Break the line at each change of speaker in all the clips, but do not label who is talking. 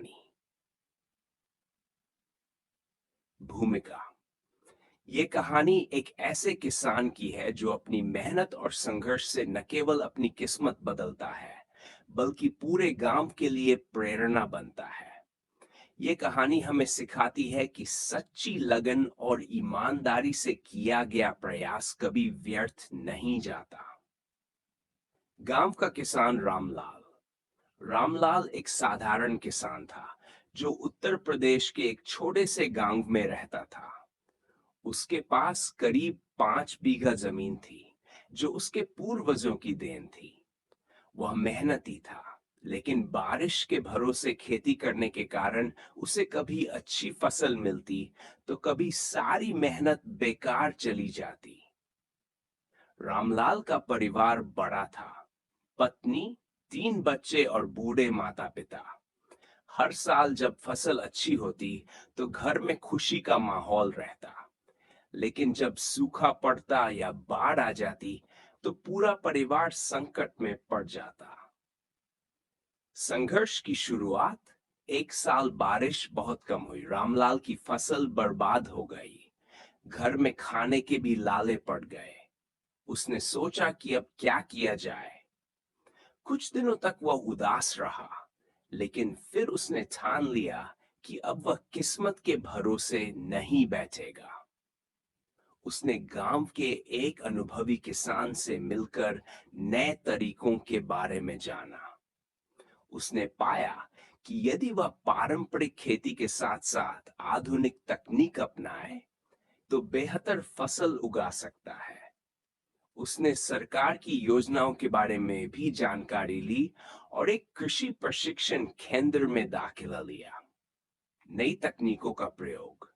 कहानी। भूमिका। ये कहानी एक ऐसे किसान की है जो अपनी मेहनत और संघर्ष से न केवल अपनी किस्मत बदलता है, बल्कि पूरे गांव के लिए प्रेरणा बनता है। ये कहानी हमें सिखाती है कि सच्ची लगन और ईमानदारी से किया गया प्रयास कभी व्यर्थ नहीं जाता। गांव का किसान रामलाल। रामलाल एक साधारण किसान था जो उत्तर प्रदेश के एक छोटे से गांव में रहता था। उसके पास करीब 5 बीघा जमीन थी, जो उसके पूर्वजों की देन थी। वह मेहनती था, लेकिन बारिश के भरोसे खेती करने के कारण उसे कभी अच्छी फसल मिलती, तो कभी सारी मेहनत बेकार चली जाती। रामलाल का परिवार बड़ा था। पत्नी, 3 बच्चे और बूढ़े माता पिता। हर साल जब फसल अच्छी होती, तो घर में खुशी का माहौल रहता। लेकिन जब सूखा पड़ता या बाढ़ आ जाती, तो पूरा परिवार संकट में पड़ जाता। संघर्ष की शुरुआत। एक साल बारिश बहुत कम हुई, रामलाल की फसल बर्बाद हो गई। घर में खाने के भी लाले पड़ गए। उसने सोचा कि अब क्या किया जाए। कुछ दिनों तक वह उदास रहा, लेकिन फिर उसने ठान लिया कि अब वह किस्मत के भरोसे नहीं बैठेगा। उसने गांव के एक अनुभवी किसान से मिलकर नए तरीकों के बारे में जाना। उसने पाया कि यदि वह पारंपरिक खेती के साथ-साथ आधुनिक तकनीक अपनाए, तो बेहतर फसल उगा सकता है। उसने सरकार की योजनाओं के बारे में भी जानकारी ली और एक कृषि प्रशिक्षण केंद्र में दाखिला लिया। नई तकनीकों का प्रयोग।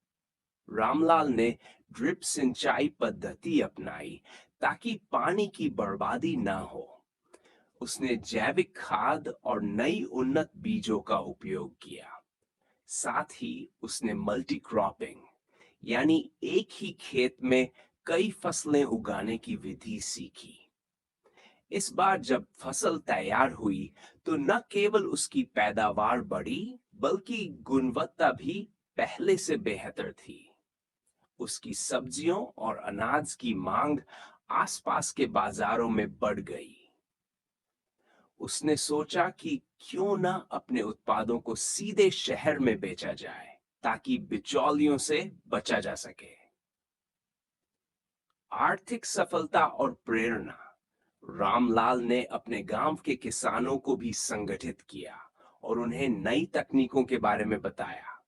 रामलाल ने ड्रिप सिंचाई पद्धति अपनाई ताकि पानी की बर्बादी ना हो। उसने जैविक खाद और नई उन्नत बीजों का उपयोग किया। साथ ही उसने मल्टी क्रॉपिंग, यानी एक ही खेत में कई फसलें उगाने की विधि सीखी। इस बार जब फसल तैयार हुई, तो न केवल उसकी पैदावार बढ़ी, बल्कि गुणवत्ता भी पहले से बेहतर थी। उसकी सब्जियों और अनाज की मांग आसपास के बाजारों में बढ़ गई। उसने सोचा कि क्यों ना अपने उत्पादों को सीधे शहर में बेचा जाए, ताकि बिचौलियों से बचा जा सके। आर्थिक सफलता और प्रेरणा। रामलाल ने अपने गांव के किसानों को भी संगठित किया और उन्हें नई तकनीकों के बारे में बताया।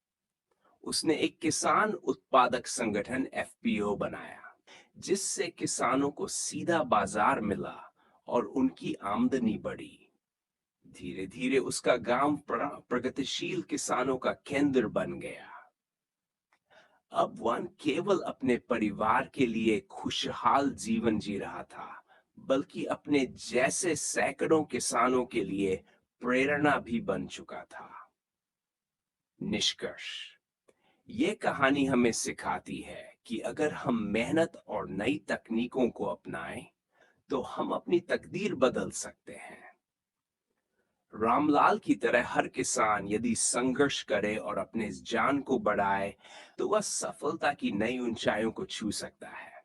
उसने एक किसान उत्पादक संगठन एफपीओ बनाया, जिससे किसानों को सीधा बाजार मिला और उनकी आमदनी बढ़ी। धीरे धीरे उसका गांव प्रगतिशील किसानों का केंद्र बन गया। अब वह केवल अपने परिवार के लिए खुशहाल जीवन जी रहा था, बल्कि अपने जैसे सैकड़ों किसानों के लिए प्रेरणा भी बन चुका था। निष्कर्ष। ये कहानी हमें सिखाती है कि अगर हम मेहनत और नई तकनीकों को अपनाएं, तो हम अपनी तकदीर बदल सकते हैं। रामलाल की तरह हर किसान यदि संघर्ष करे और अपने इस जान को बढ़ाए, तो वह सफलता की नई ऊंचाइयों को छू सकता है।